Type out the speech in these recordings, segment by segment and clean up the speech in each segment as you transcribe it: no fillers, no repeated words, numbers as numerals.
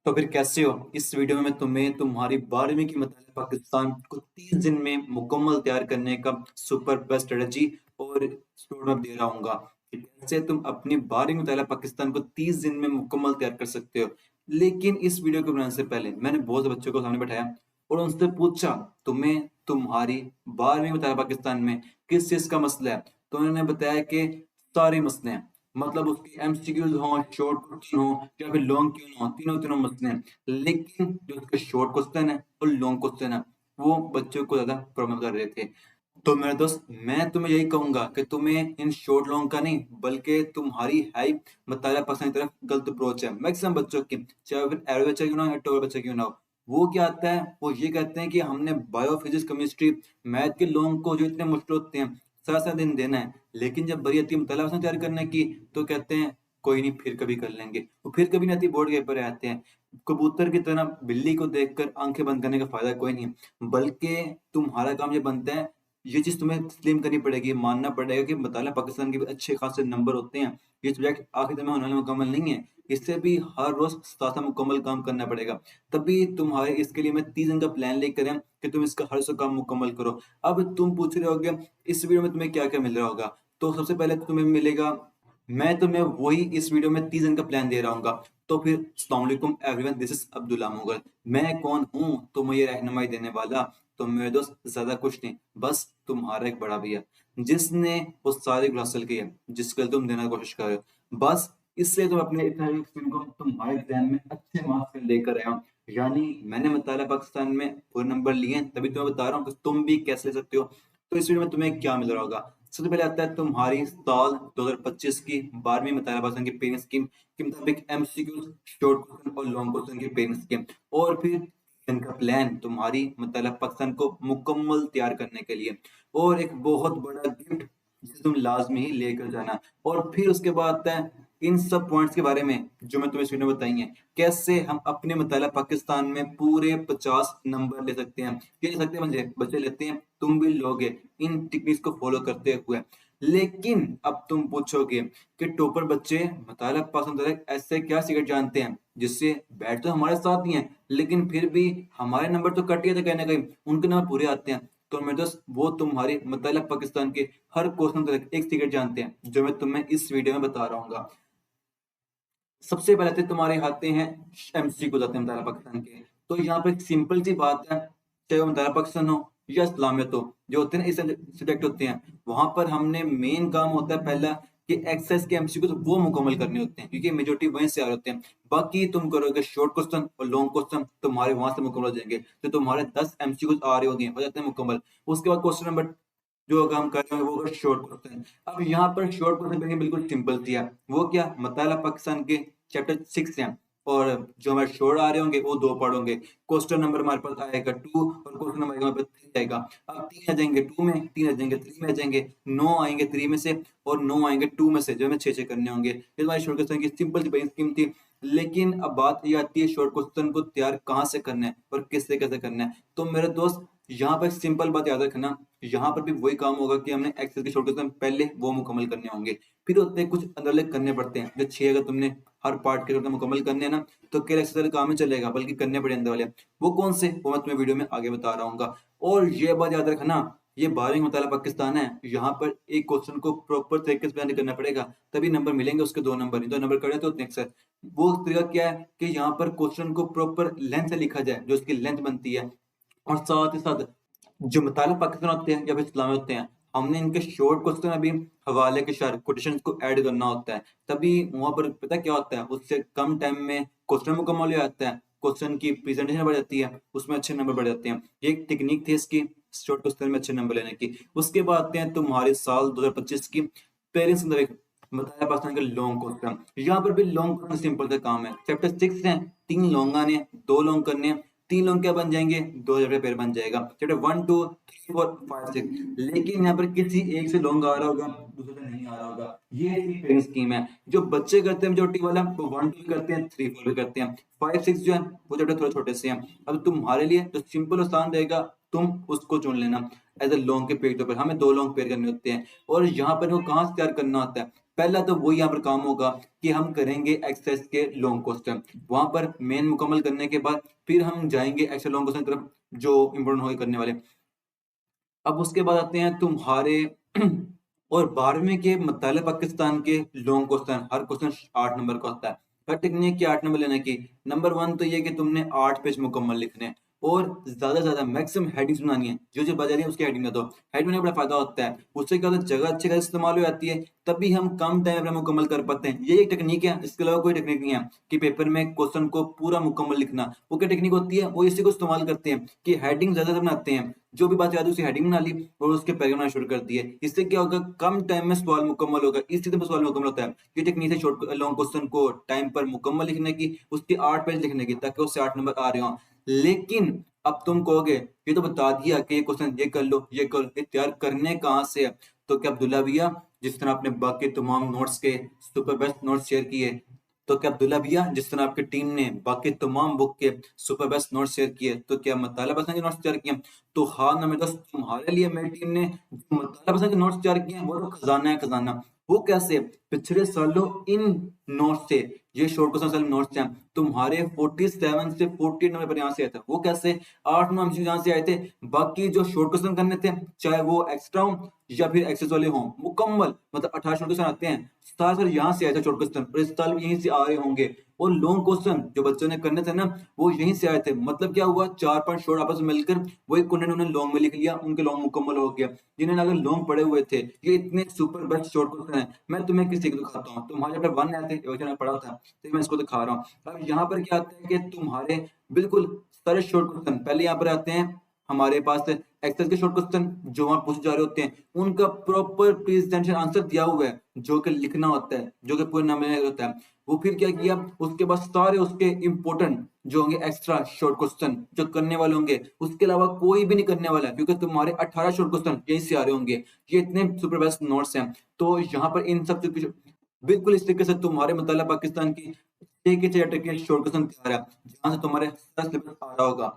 तो फिर कैसे हो? इस वीडियो में मैं तुम्हें तुम्हारी 12वीं की मतलब पाकिस्तान को 30 दिन में मुकम्मल तैयार करने का सुपर बेस्ट स्ट्रेटजी और रोड मैप दे रहा हूँगा कि कैसे तुम अपनी 12वीं मुताला पाकिस्तान को 30 दिन में मुकम्मल तैयार कर सकते हो। लेकिन इस वीडियो को बनाने से पहले मैंने बहुत से बच्चों को सामने बैठाया और उनसे पूछा तुम्हें तुम्हारी 12वीं मुताला पाकिस्तान में किस चीज़ का मसला है? तो उन्होंने बताया कि सारे मसले हैं। मतलब उसके एमसीक्यूज हों, शॉर्ट क्वेश्चन हो या फिर लॉन्ग क्यों ना हो, तीनों मसले हैं। लेकिन जो उसके शॉर्ट क्वेश्चन है और लॉन्ग क्वेश्चन है, वो बच्चों को ज्यादा प्रॉब्लम कर रहे थे। तो मेरे दोस्त, मैं तुम्हें यही कहूंगा कि तुम्हें इन शॉर्ट लॉन्ग का नहीं बल्कि तुम्हारी हाई मतलब पसंद की तरफ गलत अप्रोच है मैक्सिमम बच्चों की, चाहे फिर एवरेज बच्चा क्यों ना हो या टॉप बच्चा क्यों ना हो। वो क्या आता है, वो ये कहते हैं कि हमने बायो फिजिक्स केमिस्ट्री मैथ के लॉन्ग को जो इतने मुश्किल होते हैं 7 7 दिन देना है, लेकिन जब बड़ी आती है मतलब तैयार करने की तो कहते हैं कोई नहीं फिर कभी कर लेंगे। वो फिर कभी नहीं आती, बोर्ड के पेपर आते हैं। कबूतर की तरह बिल्ली को देखकर आंखें बंद करने का फायदा कोई नहीं है, बल्कि तुम्हारा काम ये बनता है, ये चीज तुम्हें तस्लीम करनी पड़ेगी, मानना पड़ेगा कि बताना पाकिस्तान के भी अच्छे खासे नंबर होते हैं। ये सब्जेक्ट आखिर में होने वाला मुकम्मल नहीं है, इससे भी हर रोज साथ मुकम्मल काम करना पड़ेगा। तभी तुम्हारे इसके लिए मैं 30 दिन का प्लान लेकर आया कि तुम इसका हर सौ काम मुकम्मल करो। अब तुम पूछ रहे होगे इस वीडियो में तुम्हें क्या क्या मिल रहा होगा। तो सबसे पहले तो तुम्हें मिलेगा, मैं तुम्हें वही इस वीडियो में 30 दिन का प्लान दे रहा हूँ। तो फिर अस्सलाम वालेकुम everyone, this is Abdullah Mughal. मैं कौन हूँ तुम्हें ये रहनुमाई देने वाला? तो मेरे दोस्त, ज्यादा कुछ नहीं, बस तुम्हारा एक बड़ा भैया जिसने वो सारे गुण हासिल किए जिसके तुम देने की कोशिश कर रहे हो। बस इसलिए तुम अपने इतना को तुम्हारे एग्जाम में अच्छे मार्क्स लेकर आए हो। यानी मैंने बताया पाकिस्तान में पूरे नंबर लिए हैं, तभी तुम्हें बता रहा हूँ कि तुम भी कैसे ले सकते हो। तो इस वीडियो में तुम्हें क्या मिल रहा होगा? सबसे पहले आता है तुम्हारी साल 2025 की 12वीं मुताला पाकिस्तान की पेरेंट्स स्कीम के मुताबिक एमसीक्यू, शॉर्ट क्वेश्चन और लॉन्ग क्वेश्चन की पेरेंट्स स्कीम। और फिर इनका प्लान तुम्हारी मतलब पाकिस्तान को मुकम्मल तैयार करने के लिए, और एक बहुत बड़ा गिफ्ट जिसे तुम लाजमी ही लेकर जाना। और फिर उसके बाद आता है इन सब पॉइंट्स के बारे में जो मैं तुम्हें इस वीडियो में बताई हैं, कैसे हम अपने मतलब पाकिस्तान में पूरे 50 नंबर ले सकते हैं। ये ले सकते हैं, बच्चे बच्चे लेते हैं, तुम भी लोगे इन टेक्निक्स को फॉलो करते हुए। लेकिन अब तुम पूछोगे कि टॉपर बच्चे मतलब पसंद ऐसे क्या सीक्रेट जानते हैं जिससे बैठ तो हमारे साथ ही हैं लेकिन फिर भी हमारे नंबर तो कट गए थे कहीं ना कहीं, उनके नंबर पूरे आते हैं। तो मेरे दोस्त, वो तुम्हारे मतलब पाकिस्तान के हर क्वेश्चन तक एक सीक्रेट जानते हैं जो मैं तुम्हें इस वीडियो में बता रहा हूँ। सबसे पहले तो तुम्हारे आते हैं एमसीक्यू जाते हैं मुताला पाकिस्तान के। तो यहाँ पे एक सिंपल सी बात है, चाहे वो मुताला पाकिस्तान हो या इस्लामियत हो, जो होते हैं ना इस सब्जेक्ट होते हैं, वहां पर हमने मेन काम होता है पहला कि एक्सेस के एमसीक्यू तो वो मुकम्मल करने होते हैं क्योंकि मेजोरिटी वहीं से आ रहे होते हैं। बाकी तुम करोगे शॉर्ट क्वेश्चन और लॉन्ग क्वेश्चन, तुम्हारे वहां से मुकम्मल हो जाएंगे। तो तुम्हारे 10 एमसीक्यू आ रहे होंगे, हो जाते हैं मुकम्मल। उसके बाद क्वेश्चन नंबर जो अगर हम कर रहे हैं वो होगा शॉर्ट क्वेश्चन। अब यहाँ पर शॉर्ट क्वेश्चन बिल्कुल सिंपल सी है। वो क्या, मतलब पाकिस्तान के चैप्टर 6 हैं और जो हमारे शोर आ रहे होंगे वो दो पार्ट होंगे। क्वेश्चन नंबर हमारे पास आएगा 2 और क्वेश्चन नंबर हमारे पास 3 आएगा। अब 3 आ जाएंगे 2 में, 3 आ जाएंगे 3 में, आ जाएंगे 9 आएंगे 3 में से और 9 आएंगे 2 में से, जो हमें 6 करने होंगे। ये हमारी शॉर्ट क्वेश्चन की सिंपल सी बेसिक स्कीम थी। लेकिन अब बात ये आती है शॉर्ट क्वेश्चन को तैयार कहाँ से करना है और किससे कैसे करना है। तो मेरे दोस्त, यहाँ पर सिंपल बात याद रखना, यहाँ पर भी वही काम होगा कि हमने एक्सेल के शॉर्ट क्वेश्चन पहले वो मुकम्मल करने होंगे। फिर होते हैं कुछ अंदर करने पड़ते हैं, जो 6 अगर तुमने हर पार्ट के मुकम्मल करने हैं ना, तो केवल एक्सेल काम ही चलेगा, बल्कि करने पड़े अंदर वाले। वो कौन से, वो मैं तुम्हें वीडियो में आगे बता रहा हूँ। और ये बात याद रखना, ये 12वीं मुताला पाकिस्तान है, यहाँ पर एक क्वेश्चन को प्रॉपर तरीके से बयान करना पड़ेगा, तभी नंबर मिलेंगे उसके। 2 नंबर नहीं, 2 नंबर कड़े तो नेक्स्ट है। वो तरीका क्या है कि यहाँ पर क्वेश्चन को प्रॉपर लेंथ से लिखा जाए, जो उसकी लेंथ बनती है। और साथ ही साथ जो मुतालिक पाकिस्तान होते हैं या फिर इस्लाम होते हैं, हमने इनके शॉर्ट क्वेश्चन अभी हवाले के साथ कोटेशन को ऐड करना होता है। तभी वहां पर पता क्या होता है, उससे कम टाइम में क्वेश्चन मुकम्मल हो जाता है, क्वेश्चन की प्रेजेंटेशन बढ़ जाती है, उसमें अच्छे नंबर बढ़ जाते हैं। ये एक टेक्निक थी इसकी शॉर्ट क्वेश्चन में अच्छे नंबर लेने की। उसके बाद आते हैं तुम्हारे साल 2025 की पेरेंट्स बताया पाकिस्तान के लॉन्ग क्वेश्चन। यहाँ पर भी लॉन्ग क्वेश्चन सिंपल सा काम है, चैप्टर 6 है, 3 लॉन्ग आने हैं, 2 लॉन्ग करने हैं। 3 लॉन्ग क्या बन जाएंगे, 2 चैप्टर पेयर बन जाएगा, चैप्टर 1 2 3 4 5 6। लेकिन यहाँ पर किसी एक से लॉन्ग आ रहा होगा, दूसरे से नहीं आ रहा होगा। ये पेयरिंग स्कीम है। जो बच्चे करते हैं मेजोरिटी वाला, वो 1 2 भी करते हैं, 3 4 भी करते हैं। 5 6 जो है वो चैप्टर थोड़े छोटे से हैं। अब तुम्हारे लिए जो सिंपल आसान रहेगा, तुम उसको चुन लेना एज ए लॉन्ग के पेज पर। हमें 2 लॉन्ग पेयर करने होते हैं। और यहाँ पर वो कहाँ से तैयार करना होता है, पहला तो वो यहाँ पर काम होगा कि हम करेंगे एक्सरसाइज के लॉन्ग क्वेश्चन, वहां पर मेन मुकम्मल करने के बाद फिर हम जाएंगे एक्स्ट्रा लॉन्ग क्वेश्चन की तरफ जो इम्पोर्टेंट होगी करने वाले। अब उसके बाद आते हैं तुम्हारे और 12वीं के मतलब पाकिस्तान के लॉन्ग क्वेश्चन, हर क्वेश्चन 8 नंबर का होता है। हर टेक्निक के 8 नंबर लेने की। नंबर 1 तो ये कि तुमने 8 पेज मुकम्मल लिखने हैं और ज्यादा से ज्यादा मैक्सिमम हेडिंग्स बनानी है, जो जो बजा रही है उसकी हेडिंग दो। हेडिंग में बड़ा फायदा होता है, उससे क्या होता है जगह अच्छी का इस्तेमाल हो जाती है, तभी हम कम टाइम में मुकम्मल कर पाते हैं। ये एक टेक्निक है, इसके अलावा कोई टेक्निक नहीं है कि पेपर में क्वेश्चन को पूरा मुकम्मल लिखना। वो क्या टेक्निक होती है, वो इसी को इस्तेमाल करते हैं कि हेडिंग ज्यादा बनाते हैं, जो भी बात याद है उसी हेडिंग बना ली और उसके पैराग्राफ बनाना शुरू कर दिए। इससे क्या होगा, कम टाइम में सवाल मुकम्मल होगा। इस चीज में सवाल मुकम्मल होता है। ये टेक्निक है शॉर्ट लॉन्ग क्वेश्चन को टाइम पर मुकम्मल लिखने की, उसके 8 पेज लिखने की, ताकि उससे 8 नंबर आ रहे हो। लेकिन अब तुम कहोगे ये तो बता दिया कि ये क्वेश्चन ये कर लो ये कर लो, ये तैयार करने कहाँ से है? तो क्या अब्दुल्ला भैया, जिस तरह आपने बाकी तमाम नोट्स के सुपर बेस्ट नोट्स शेयर किए, तो क्या अब्दुल्ला भैया जिस तरह आपकी टीम ने बाकी तमाम बुक के सुपर बेस्ट नोट्स शेयर किए, तो क्या मताला पसंद के नोट्स शेयर किए? तो हाँ ना मेरे दोस्त, तुम्हारे लिए मेरी टीम ने जो मताला पसंद के नोट्स शेयर किए हैं वो तो खजाना है खजाना। वो कैसे? पिछले सालों इन नोट्स से, ये शॉर्ट क्वेश्चन नोट्स हैं, तुम्हारे 47 से 40 नंबर पर यहाँ से आया था। वो कैसे? 8-9 एमसीक्यू यहाँ से आए थे। बाकी जो शॉर्ट क्वेश्चन करने थे, चाहे वो एक्स्ट्रा हो या फिर एक्सेस वाले हों, मुकम्मल मतलब 18 शॉर्ट क्वेश्चन आते हैं, सारे यहाँ से आए थे शॉर्ट क्वेश्चन, और इस साल भी यहीं से आ रहे होंगे। और लॉन्ग क्वेश्चन जो बच्चों ने करने थे ना, वो यहीं से आए थे। मतलब क्या हुआ, 4-5 शॉर्ट आपस में मिलकर वही कंटेंट उन्होंने लॉन्ग में लिख लिया, उनके लॉन्ग मुकम्मल हो गया। जिन्होंने अगर लॉन्ग पढ़े हुए थे, ये इतने सुपर बेस्ट शॉर्ट क्वेश्चन है। मैं तुम्हें किसी को दिखाता हूँ, तुम्हारे चैप्टर 1 में आते हैं, पढ़ा था, तो मैं इसको दिखा रहा हूँ। अब यहाँ पर क्या आता है कि तुम्हारे बिल्कुल सारे शॉर्ट क्वेश्चन पहले यहाँ पर आते हैं हमारे पास एक्सेल के शॉर्ट क्वेश्चन जो वहां पूछे जा रहे होते हैं, उनका प्रॉपर प्रेजेंटेशन आंसर दिया हुआ है, जो कि लिखना होता है, जो कि पूरे नाम में होता है। वो फिर क्या किया, उसके बाद सारे उसके इंपॉर्टेंट जो होंगे एक्स्ट्रा शॉर्ट क्वेश्चन जो करने वाले होंगे, उसके अलावा कोई भी नहीं करने वाला है, क्योंकि तुम्हारे 18 शॉर्ट क्वेश्चन यहीं से आ रहे होंगे। ये इतने सुपर बेस्ट नोट्स हैं। तो यहाँ पर इन सब बिल्कुल इस तरीके से तुम्हारे मतलब पाकिस्तान की एक ही टेक्निक शॉर्ट क्वेश्चन तैयार है, जहां से तुम्हारे सारा सिलेबस आ रहा होगा,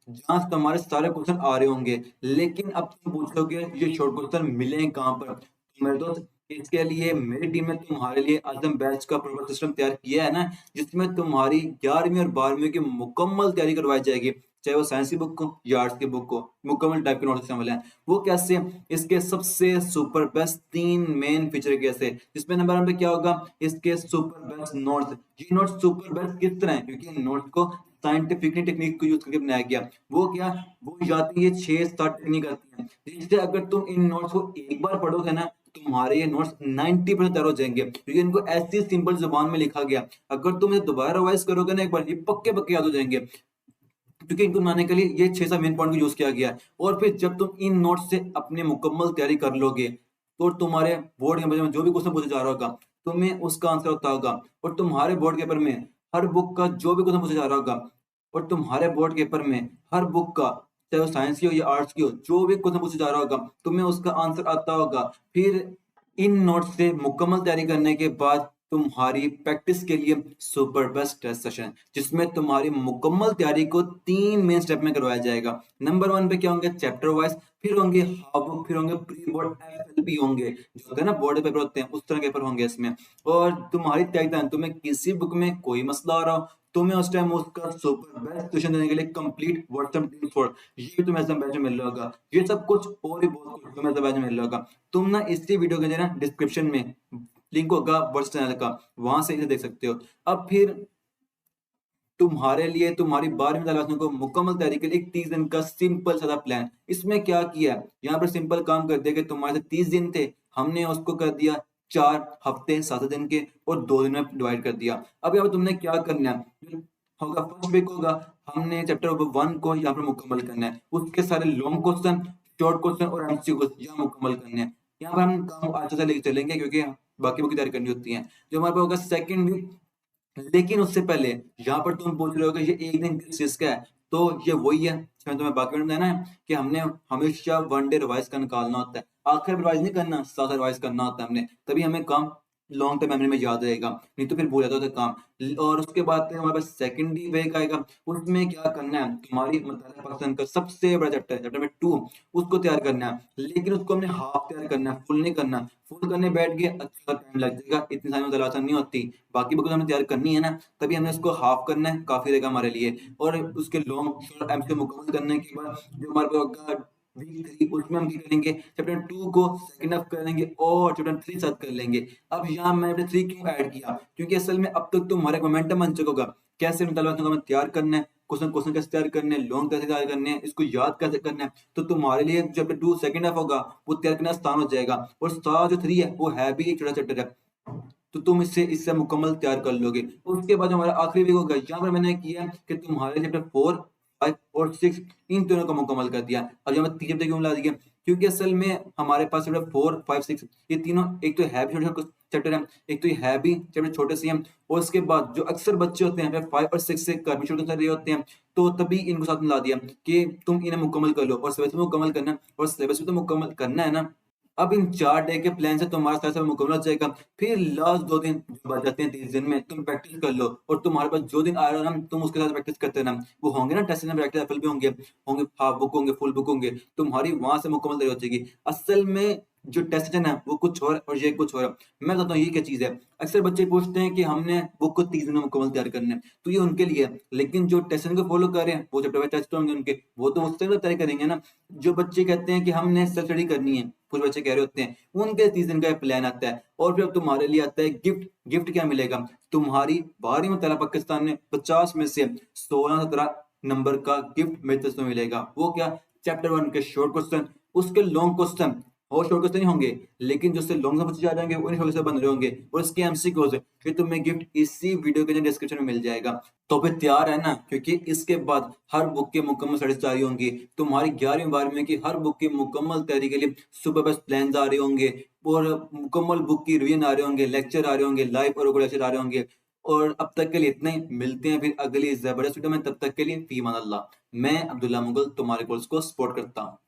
जहां से तुम्हारे सारे क्वेश्चन आ रहे होंगे। लेकिन अब तुम पूछोगे ये शॉर्ट क्वेश्चन मिले कहाँ पर? तो मेरे दोस्त, इसके लिए मेरी टीम ने तुम्हारे लिए आजम बैच का प्रॉपर सिस्टम तैयार किया है ना, जिसमें तुम्हारी 11वीं और 12वीं की मुकम्मल तैयारी करवाई जाएगी, चाहे वो साइंस की बुक हो या आर्ट्स की बुक हो। मुकम्मल टाइप के नोट्स शामिल हैं। वो कैसे? इसके सबसे सुपर बेस्ट 3 मेन फीचर कैसे, जिसमें नंबर 1 पे क्या होगा, इसके सुपर बेस्ट नोट्स। ये नोट्स सुपर बेस्ट किस तरह है, क्योंकि इन नोट्स को साइंटिफिक टेक्निक को यूज करके बनाया गया। वो क्या, वो जाती है 6-7 टेक्निक आती है, जिससे अगर तुम इन नोट्स को एक बार पढ़ोगे ना, तुम्हारे ये नोट्स 90% तैयार हो जाएंगे, क्योंकि इनको ऐसी सिंपल जुबान में लिखा गया। अगर तुम इसे दोबारा रिवाइज करोगे ना एक बार, ये पक्के पक्के याद हो जाएंगे, क्योंकि इनको बनाने के लिए ये 6-7 मेन पॉइंट को यूज किया गया है। और फिर जब तुम इन नोट्स से अपनी मुकम्मल तैयारी कर लोगे, तो तुम्हारे बोर्ड के पेपर में जो भी क्वेश्चन पूछा जा रहा होगा, तुम्हें उसका आंसर होता होगा। और तुम्हारे बोर्ड के पेपर में हर बुक का जो भी क्वेश्चन पूछा जा रहा होगा, और तुम्हारे बोर्ड के पेपर में हर बुक का, चाहे वो साइंस की हो या आर्ट्स की हो, जो भी क्वेश्चन पूछा जा रहा होगा, तुम्हें उसका आंसर आता होगा। फिर इन नोट्स से मुकम्मल तैयारी करने के बाद तुम्हारी प्रैक्टिस के लिए सुपर बेस्ट टेस्ट सेशन, जिसमें तुम्हारी मुकम्मल तैयारी को 3 मेन स्टेप में करवाया जाएगा। नंबर 1 पे क्या होंगे, चैप्टर वाइज, फिर होंगे हाफ बुक, फिर होंगे प्री बोर्ड एफएलपी होंगे, जो होता है ना बोर्ड पेपर होते हैं, उस तरह के पेपर होंगे इसमें। और तुम्हारी तैयारी, तुम्हें किसी बुक में कोई मसला आ रहा हो, तुम्हें उस टाइम उसका सुपर बेस्ट सॉल्यूशन देने के लिए कंप्लीट व्हाट्सएप टीम फॉर, ये तुम्हें एग्जाम बैच में मिल रहा होगा। ये सब कुछ और भी बहुत कुछ तुम्हें एग्जाम बैच में मिल रहा होगा। तुम ना इसी वीडियो के ना डिस्क्रिप्शन में लिंक होगा व्हाट्स चैनल का, वहां से इसे देख सकते हो। अब फिर तुम्हारे लिए तुम्हारी 12वीं क्लास को मुकम्मल तैयारी के लिए एक 30 दिन का सिंपल सा प्लान। इसमें क्या किया, यहाँ पर सिंपल काम कर दिया कि तुम्हारे से 30 दिन थे, हमने उसको कर दिया 4 हफ्ते 7 दिन के, और 2 दिन में डिवाइड कर दिया। अब यहाँ पर तुमने क्या करना है, होगा फर्स्ट वीक होगा, हमने चैप्टर 1 को यहाँ पर मुकम्मल करना है, उसके सारे लॉन्ग क्वेश्चन, शॉर्ट क्वेश्चन और एमसीक्यू यहाँ मुकम्मल करने हैं। यहाँ पर हम काम अच्छा से लेके चलेंगे, क्योंकि बाकी बुक की तैयारी करनी होती है। जो हमारे पास होगा सेकंड वीक, लेकिन उससे पहले यहाँ पर तुम पूछ रहे हो कि ये एक दिन किस चीज का है, तो ये वही है जिसमें तुम्हें बाकी में बताना है कि हमने हमेशा 1 डे रिवाइज का निकालना होता है। आखिर रिवाइज नहीं करना, साथ रिवाइज करना होता है हमने, तभी हमें काम लॉन्ग टर्म मेमोरी में याद रहेगा, नहीं तो फिर भूल जाता था काम। और उसके बाद फिर हमारे पास सेकंडरी वे का आएगा, उसमें क्या करना है, तुम्हारी मतलब पाकिस्तान का सबसे बड़ा चैप्टर है, चैप्टर नंबर 2, उसको तैयार करना है। लेकिन उसको हमने हाफ तैयार करना है, फुल नहीं करना। फुल करने बैठ गए, अच्छा टाइम लग जाएगा, इतनी सारी मतलब आसान नहीं होती। बाकी बुक हमें तैयार करनी है ना, तभी हमने इसको हाफ करना है, काफ़ी रहेगा हमारे लिए। और उसके लॉन्ग शॉर्ट एमसीक्यू मुकम्मल करने के बाद जो हमारे पास होगा वीक 3, उसमें हम क्या करेंगे, चैप्टर 2 को सेकंड हाफ कर लेंगे और चैप्टर 3 साथ कर लेंगे। अब यहाँ मैंने चैप्टर 3 क्यों ऐड किया? क्योंकि असल में अब तक तुम्हारा एक मोमेंटम बन चुका होगा। कैसे मतलब को हमें तैयार करना है, क्वेश्चन क्वेश्चन कैसे तैयार करने हैं, लॉन्ग कैसे तैयार करने हैं, इसको याद कैसे करना है। तो तुम्हारे लिए चैप्टर 2 सेकंड हाफ होगा, वो तैयार करना आसान हो जाएगा। और सारा जो 3 है, वो है भी एक छोटा चैप्टर है। तो तुम इससे इससे मुकम्मल तैयार कर लोगे। उसके बाद हमारा आखिरी वीक होगा, यहाँ पर मैंने किया कि तुम्हारे चैप्टर 4, 5 और 6 इन तीनों को मुकम्मल कर दिया। अब यहाँ पर 3 चैप्टर क्यों ला दिया? क्योंकि असल में हमारे पास चैप्टर 4, 5, 6 ये तीनों एक तो है भी छोटे-छोटे चैप्टर हैं, एक तो ये है भी चैप्टर छोटे से हैं। और उसके बाद जो अक्सर बच्चे होते हैं 5 और 6 से कर भी शुरू कर रहे होते हैं, तो तभी इनको साथ में ला दिया कि तुम इन्हें मुकम्मल कर लो और सिलेबस भी मुकम्मल करना है, और सिलेबस भी तो मुकम्मल करना है ना। अब इन 4 डे के प्लान से तुम्हारा सारा मुकम्मल हो जाएगा। फिर लास्ट 2 दिन जो बच जाते हैं 30 दिन में, तुम प्रैक्टिस कर लो, और तुम्हारे पास जो दिन आ रहा है ना, तुम उसके साथ प्रैक्टिस करते रहना। वो होंगे ना टेस्ट में प्रैक्टिस एफएल भी होंगे, हाफ बुक होंगे, फुल बुक होंगे, तुम्हारी वहाँ से मुकम्मल तैयारी हो जाएगी। असल में जो टेस्ट है ना, वो कुछ और ये कुछ और। मैं बताता हूँ ये क्या चीज़ है। अक्सर बच्चे पूछते हैं कि हमने बुक को 30 दिन में मुकम्मल तैयार करना है, तो ये उनके लिए है। लेकिन जो टेस्ट को फॉलो कर रहे हैं, वो चैप्टर वाइज़ टेस्ट होंगे उनके, वो तो उससे भी तैयारी करेंगे ना। जो बच्चे कहते हैं कि हमने सेल्फ स्टडी करनी है, कुछ बच्चे कह रहे होते हैं, उनके 30 दिन का प्लान आता है। और फिर अब तुम्हारे लिए आता है गिफ्ट। गिफ्ट क्या मिलेगा? तुम्हारी 12वीं में पाकिस्तान ने 50 में से 16-17 नंबर का गिफ्ट मेरी तरफ से मिलेगा। वो क्या? चैप्टर 1 के शॉर्ट क्वेश्चन, उसके लॉन्ग क्वेश्चन, और शॉर्ट क्वेश्चन नहीं होंगे, लेकिन जो उससे लॉन्ग क्वेश्चन आ जाएंगे, उन्हीं शॉर्ट क्वेश्चन बन रहे होंगे, और इसके एमसीक्यूज फिर तुम्हें गिफ्ट इसी वीडियो के डिस्क्रिप्शन में मिल जाएगा। तो फिर तैयार है ना? क्योंकि इसके बाद हर बुक की मुकम्मल स्टडीज जारी होंगी। तुम्हारी 11वीं 12वीं की हर बुक की मुकम्मल तैयारी के लिए सुपर बेस्ट प्लान आ रहे होंगे, और मुकम्मल बुक की रिवीजन आ रहे होंगे, लेक्चर आ रहे होंगे, लाइव और रिकॉर्ड लेक्चर आ रहे होंगे। और अब तक के लिए इतना ही। मिलते हैं फिर अगली जबरदस्त वीडियो में, तब तक के लिए फी अमान अल्लाह। मैं अब्दुल्ला मुगल तुम्हारे कोर्स को सपोर्ट करता हूँ।